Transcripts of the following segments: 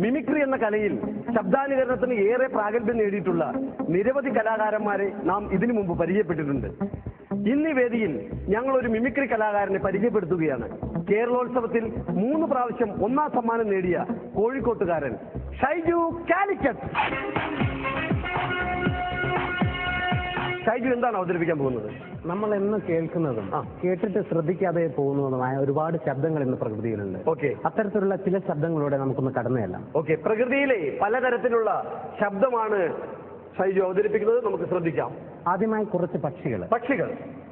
Mimicry എന്ന കലയിൽ ശബ്ദാനുകരണത്തിന് ഏറെ പ്രാഗൽഭ്യം നേടിയിട്ടുള്ള നിരവധി കലാകാരന്മാരെ നാം ഇതിനു മുമ്പ് പരിചയപ്പെട്ടിട്ടുണ്ട്. ഇന്ന് ഈ വേദിയിൽ ഞങ്ങൾ ഒരു മിമിക്രി കലാകാരനെ പരിചയപ്പെടുത്തുകയാണ്. കേരളോത്സവത്തിൽ 3 പ്രാവശ്യം 1ാം സമ്മാനം നേടിയ കോഴിക്കോട്ടുകാരൻ ഷൈജു കാലിക്കറ്റ്. ഷൈജു എന്താണ് അവതരിപ്പിക്കാൻ പോകുന്നത്? നമ്മൾ എന്ന് കേൾക്കുന്നതും കേട്ടിട്ട് ശ്രദ്ധിക്കാതെ പോകുന്നതുമായ ഒരുപാട് ശബ്ദങ്ങൾ ഇന്ന് പ്രകൃതിയിലുണ്ട്. ഓക്കെ, അത്തരത്തിലുള്ള ചില ശബ്ദങ്ങളൂടെ നമുക്കൊന്ന് കടന്നുചെല്ലാം. ഓക്കെ, പ്രകൃതിയിലെ പലതരത്തിലുള്ള ശബ്ദമാണ് ഷൈജു അവതരിപ്പിക്കുന്നത്. നമുക്ക് ശ്രദ്ധിക്കാം. ആദ്യമായി കുറച്ച് പക്ഷികൾ.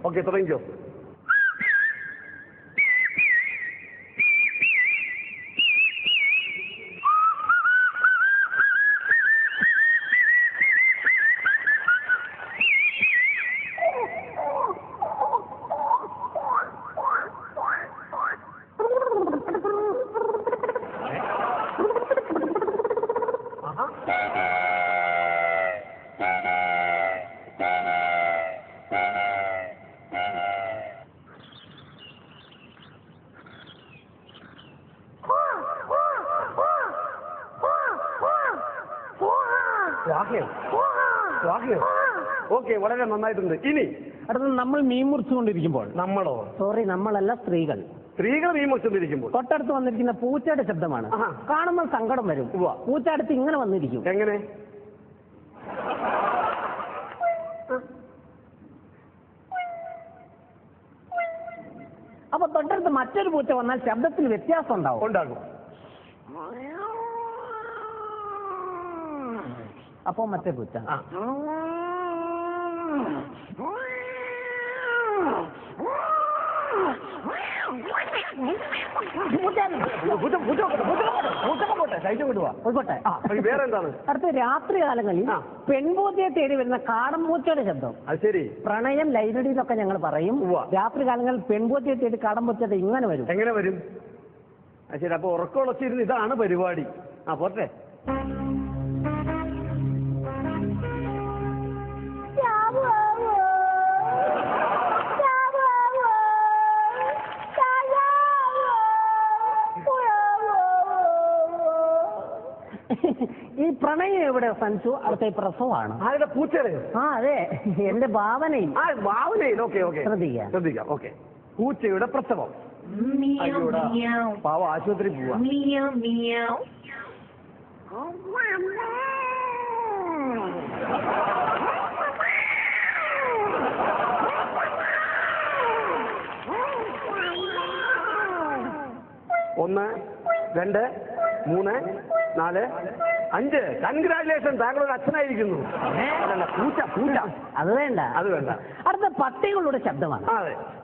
ഓക്കെ, തുടങ്ങിക്കോ. ഓക്കെ, വളരെ നന്നായിട്ടുണ്ട്. ഇനി അടുത്തത് നമ്മൾ മീൻ മുറിച്ചുകൊണ്ടിരിക്കുമ്പോൾ. നമ്മളല്ല, സ്ത്രീകൾ മീൻ മുറിച്ചുകൊണ്ടിരിക്കുമ്പോൾ തൊട്ടടുത്ത് വന്നിരിക്കുന്ന പൂച്ചയുടെ ശബ്ദമാണ്. കാണുമ്പോൾ സങ്കടം വരും. പൂച്ച അടുത്ത് ഇങ്ങനെ വന്നിരിക്കും. എങ്ങനെ? അപ്പൊ തൊട്ടടുത്ത് മറ്റൊരു പൂച്ച വന്നാൽ ശബ്ദത്തിൽ വ്യത്യാസം ഉണ്ടാകും. അപ്പോ മറ്റേ പൂച്ച വേറെന്താണ്? അടുത്ത രാത്രി കാലങ്ങളിൽ പെൺപൂച്ചയെ തേടി വരുന്ന കാടൻ പൂച്ചയുടെ ശബ്ദം. ശരി, പ്രണയം ലൈനടി എന്നൊക്കെ ഞങ്ങൾ പറയും. രാത്രി കാലങ്ങളിൽ പെൺപൂച്ചയെ തേടി കാടൻ പൂച്ചയുടെ ഇങ്ങനെ വരും. എങ്ങനെ വരും? ശരി, അപ്പൊ ഉറക്കമുളച്ചിരുന്ന് ഇതാണ് പരിപാടി. പോട്ടെ. ഈ പ്രണയം എവിടെ സഞ്ചു? അടുത്ത പ്രസവമാണ്. ആരുടെ? പൂച്ചയുടെ? അതെ, എന്റെ ഭാവനയിൽ. ശ്രദ്ധിക്കാം. ഓക്കെ, പൂച്ചയുടെ പ്രസവം. പാവ ആശുപത്രി പോവാ. ഒന്ന്, 2, 3, 4, 5. കൺഗ്രാജുലേഷൻ, താങ്കളൊരു അച്ഛനായിരിക്കുന്നു. പൂച്ച. അത് വേണ്ട. അടുത്ത പട്ടികളുടെ ശബ്ദമാണ്.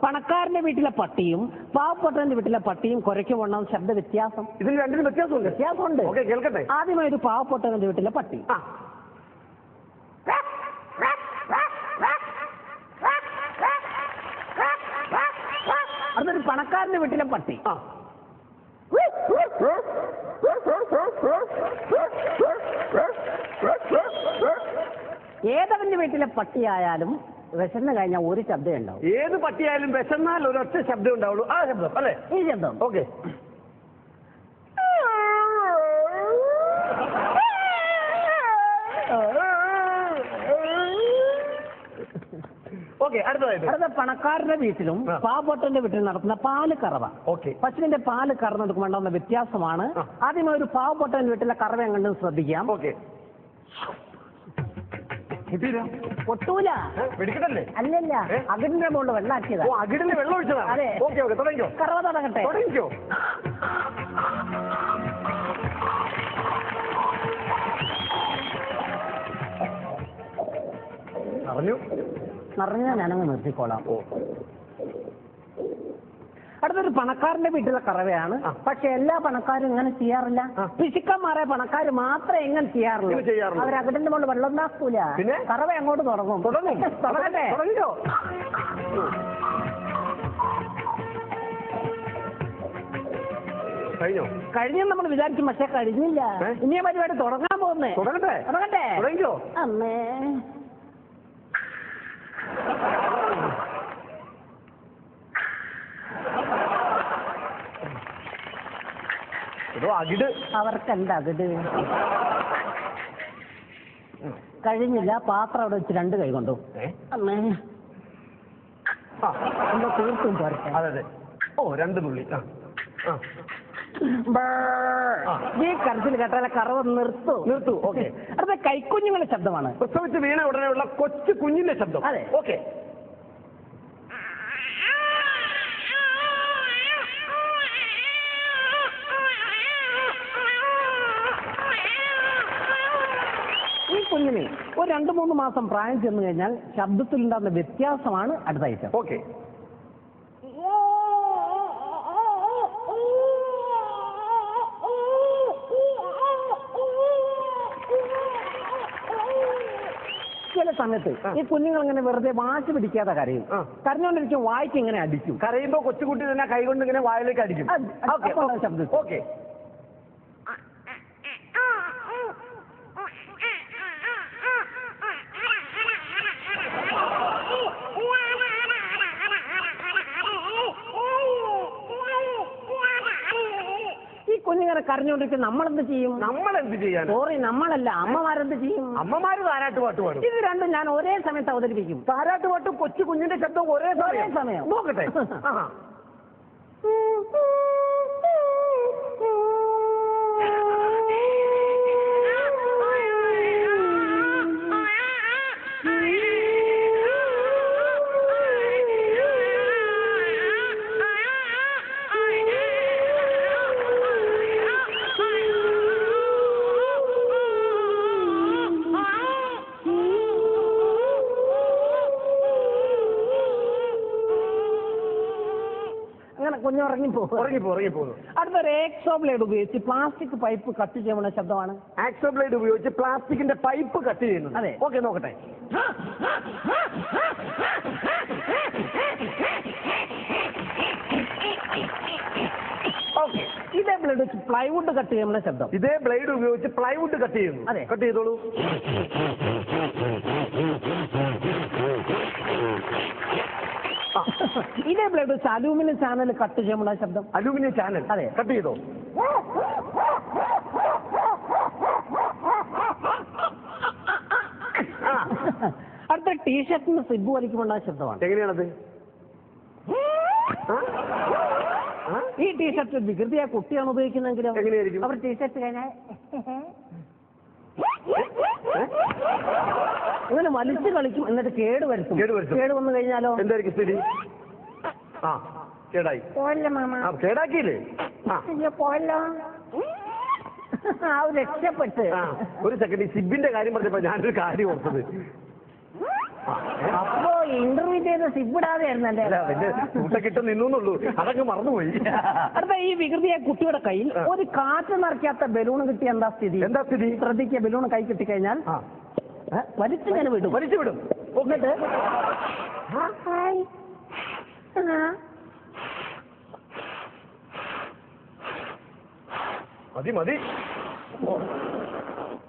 പണക്കാരന്റെ വീട്ടിലെ പട്ടിയും പാവപ്പെട്ടവന്റെ വീട്ടിലെ പട്ടിയും കുരയ്ക്കുകൊണ്ടാവും ശബ്ദ വ്യത്യാസം. ഇതിന് രണ്ടിനും വ്യത്യാസമുണ്ട്. കേൾക്കട്ടെ. ആദ്യമായി ഒരു പാവപ്പെട്ടവന്റെ വീട്ടിലെ പട്ടി. അടുത്തൊരു പണക്കാരന്റെ വീട്ടിലെ പട്ടി. ഏതവന്റെ വീട്ടിലെ പട്ടിയായാലും വിശന്ന് കഴിഞ്ഞാൽ ഒരു ശബ്ദം ഉണ്ടാവും. ഏത് പട്ടിയായാലും വിശന്നാൽ ഒരൊറ്റ ശബ്ദം ഉണ്ടാവുള്ളൂ. ആ ശബ്ദം അല്ലേ? ഈ ശബ്ദം. ഓക്കെ. അടുത്ത പണക്കാരന്റെ വീട്ടിലും പാവപ്പെട്ടവന്റെ വീട്ടിലും നടത്തുന്ന പാല് കറവ. പശുവിന്റെ പാല് കറന്നെടുക്കുമ്പോൾ ഉണ്ടാകുന്ന വ്യത്യാസമാണ്. ആദ്യമേ ഒരു പാവപ്പെട്ടവന്റെ വീട്ടിലെ കറവ എങ്ങനെയും ശ്രദ്ധിക്കാം. പൊട്ടൂല. അല്ലല്ല, അകിടിന്റെ മുകളിൽ വെള്ളാക്കിയതാ. അകിടിന്റെ വെള്ളം ഒഴിച്ചതാ. അതെ. കറവ തുടങ്ങട്ടെ. നിറഞ്ഞ ഞാനങ്ങ് നിർത്തിക്കോളാം. അടുത്തൊരു പണക്കാരന്റെ വീട്ടിലെ കറവയാണ്. പക്ഷെ എല്ലാ പണക്കാരും ഇങ്ങനെ ചെയ്യാറില്ല. പിശുക്കന്മാരെ പണക്കാർ മാത്രമേ എങ്ങനെ ചെയ്യാറുള്ളൂ. അവർ അകിടിന്റെ മുകളിൽ വെള്ളം ഉണ്ടാക്കൂല. കറവ അങ്ങോട്ട് തുടങ്ങും. തുടങ്ങട്ടെ. കഴിഞ്ഞു നമ്മൾ വിചാരിക്കും, പക്ഷെ കഴിഞ്ഞില്ല. ഇനിയ പരിപാടി തുടങ്ങാൻ പോകുന്നേ. തുടങ്ങട്ടെ. അമ്മേ, ഏതോ അകിട്. അവർക്കെന്താ അകിട്? കഴിഞ്ഞില്ല, പാത്രം അവിടെ വെച്ച് 2 കൈ കൊണ്ടു. അമ്മേ എന്താ തീർത്തും പോരട്ടെ. അതെ. ഓ 2 തുള്ളി. ഈ കരച്ചിൽ കേട്ടാലെ കറവ് നിർത്തൂ. ഓക്കെ. അടുത്ത കൈക്കുഞ്ഞുങ്ങളുടെ ശബ്ദമാണ്. പ്രസവിച്ച് വീണ ഉടനെയുള്ള കൊച്ചു കുഞ്ഞിന്റെ ശബ്ദം. അതെ. ഓക്കെ. ഈ കുഞ്ഞിന് ഒരു 2-3 മാസം പ്രായം ചെന്ന് കഴിഞ്ഞാൽ ശബ്ദത്തിലുണ്ടാകുന്ന വ്യത്യാസമാണ് അടുത്ത ഐറ്റം. ഓക്കെ. ചില സമയത്ത് ഈ കുഞ്ഞുങ്ങൾ ഇങ്ങനെ വെറുതെ വാശി പിടിക്കാതെ കരയും. കരഞ്ഞോണ്ടിരിക്കും, വായിക്ക് ഇങ്ങനെ അടിക്കും. കരയുമ്പോ കൊച്ചുകുട്ടി തന്നെ കൈകൊണ്ട് ഇങ്ങനെ വായിലേക്ക് അടിക്കും. ശബ്ദം. ഓക്കെ. കുഞ്ഞിങ്ങനെ കരഞ്ഞോണ്ടിരിക്കും. നമ്മളെന്ത് ചെയ്യും? സോറി, നമ്മളല്ല, അമ്മമാരെന്ത് ചെയ്യും? അമ്മമാര് താരാട്ടുപാട്ട് പാടും. ഇത് രണ്ടും ഞാൻ ഒരേ സമയത്ത് അവതരിപ്പിക്കും. താരാട്ടുപാട്ടും കൊച്ചു കുഞ്ഞിന്റെ ശബ്ദം ഒരേ സമയം. നോക്കട്ടെ. കുഞ്ഞുറങ്ങിപ്പോകുന്നു. അടുത്തൊരു ആക്സോ ബ്ലേഡ് ഉപയോഗിച്ച് പ്ലാസ്റ്റിക് പൈപ്പ് കട്ട് ചെയ്യുന്ന ശബ്ദമാണ്. ആക്സോ ബ്ലേഡ് ഉപയോഗിച്ച് പ്ലാസ്റ്റിക്കിന്റെ പൈപ്പ് കട്ട് ചെയ്യുന്നു. അതെ. ഓക്കെ, നോക്കട്ടെ. ഓക്കെ. ഇതേ ബ്ലേഡ് വെച്ച് പ്ലൈവുഡ് കട്ട് ചെയ്യുന്ന ശബ്ദം. ഇതേ ബ്ലേഡ് ഉപയോഗിച്ച് പ്ലൈവുഡ് കട്ട് ചെയ്യുന്നു. അതെ. കട്ട് ചെയ്തോളൂ. ഇതേ ബ്ലേഡ് വെച്ച് അലൂമിനിയം ചാനൽ കട്ട് ചെയ്യുന്ന ശബ്ദം. Aluminium channel. അതെ. കട്ട് ചെയ്തോ. അടുത്ത ടീഷർട്ടിന് സിബ് വലിക്കുമ്പോണ്ട ശബ്ദമാണ്. എങ്ങനെയാണത്? ഈ ടീഷർട്ട് വികൃതിയായ കുട്ടിയാണ് ഉപയോഗിക്കുന്നതെങ്കിലോ എങ്ങനെയായിരിക്കും? അവർ ടീഷർട്ട് കഴിഞ്ഞാൽ ഇങ്ങനെ വലിച്ചു കളിക്കും, എന്നിട്ട് കേട് വരുത്തും. കേട് വന്നു കഴിഞ്ഞാലോ എന്തായിരിക്കും സ്ഥിതി? കേടായി. പോയല്ലോ മാമ. കേടാക്കിയില്ലേ? പോയല്ലോ. രക്ഷപ്പെട്ട്. ഒരു സെക്കൻഡ്, ഈ സിബിന്റെ കാര്യം പറഞ്ഞപ്പോ ഞാനൊരു കാര്യം ഓർത്തത്. അപ്പോ ഇന്റർവ്യൂ ചെയ്ത് സിബിടാതെ ആയിരുന്നല്ലേ? കിട്ടും നിന്നുള്ളൂ, അതൊക്കെ മറന്നുപോയി. അടുത്ത ഈ വികൃതിയായ കുട്ടിയുടെ കയ്യിൽ ഒരു കാറ്റ് നിറയ്ക്കാത്ത ബലൂൺ കിട്ടിയ എന്താ സ്ഥിതി? ശ്രദ്ധിക്കുക, ബലൂൺ കൈ കിട്ടിക്കഴിഞ്ഞാൽ വലിച്ചു വിടും. എന്നിട്ട് മതി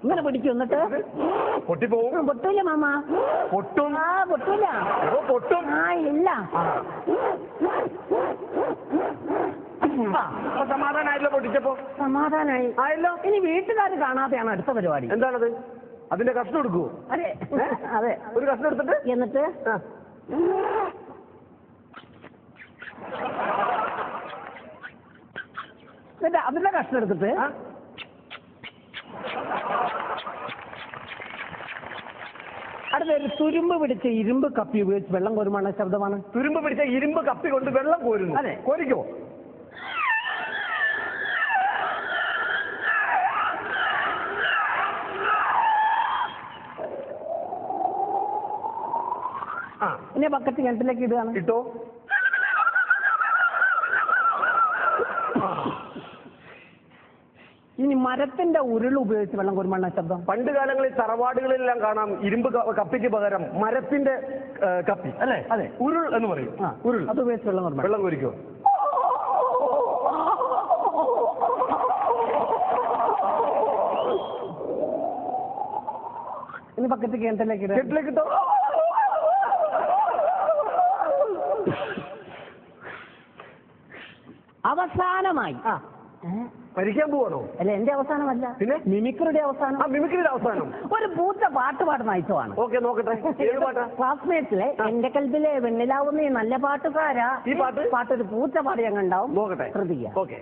ഇങ്ങനെ പിടിക്കും. എന്നിട്ട് പൊട്ടിപ്പോവും. പൊട്ടൂല മാമ. പൊട്ടും. പൊട്ടൂല. പൊട്ടും. ഇല്ല. സമാധാനായല്ലോ? പൊട്ടിച്ചപ്പോ സമാധാനായി ആയല്ലോ. ഇനി വീട്ടുകാർ കാണാതെയാണ് അടുത്ത പരിപാടി. എന്താണത്? അതിന്റെ കഷ്ണം എടുക്കുവോ? അതെ. അതെ, ഒരു കഷ്ണം എടുത്തിട്ട് എന്നിട്ട് അതിന്റെ കഷ്ണം എടുത്തിട്ട് അടുത്തൊരു തുരുമ്പ് പിടിച്ച ഇരുമ്പ് കപ്പി ഉപയോഗിച്ച് വെള്ളം കോരുമാണ് ശബ്ദമാണ്. തുരുമ്പ് പിടിച്ച ഇരുമ്പ് കപ്പി കൊണ്ട് വെള്ളം കോരുന്നു. അതെ. കോരിക്കോ. ഇനി ബക്കറ്റ് കിണറ്റിലേക്ക് ഇടുകയാണ്. ഇട്ടോ. ഇനി മരത്തിന്റെ ഉരുൾ ഉപയോഗിച്ച് വെള്ളം കോരുമാണ് ശബ്ദം. പണ്ട് കാലങ്ങളിൽ തറവാടുകളിലെല്ലാം കാണാം ഇരുമ്പ് കപ്പിക്ക് പകരം മരത്തിന്റെ കപ്പി, അല്ലേ? അതെ. ഉരുൾ എന്ന് പറയും. ഉരുൾ അത് ഉപയോഗിച്ച് വെള്ളം കോരിക്കോ. ഇനി ബക്കറ്റ് കിണറ്റിലേക്ക് ഇട്ടോ. അവസാനമായി മരിക്കാൻ പോവാണോ? അല്ല, എന്റെ അവസാനമല്ല, പിന്നെ മിമിക്രിയുടെ അവസാനം. മിമിക്രിയുടെ അവസാനം ഒരു പൂച്ച പാട്ട് പാടുന്ന ഐറ്റമാണ്. ഓക്കെ, നോക്കട്ടെ. ഏത് പാട്ടാ? ക്ലാസ്മേറ്റ്സിലെ എന്റെ കൽബിലെ വെണ്ണിലാവുന്ന ഈ നല്ല പാട്ടുകാരാ. ഈ പാട്ടൊരു പൂച്ച പാടി അങ്ങ് ഉണ്ടാവും. നോക്കട്ടെ. ശ്രദ്ധിക്കുക. ഓക്കെ.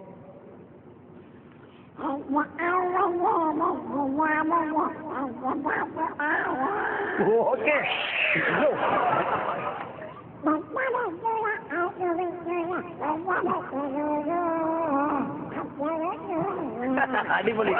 ഓക്കെ. അടിപൊളി.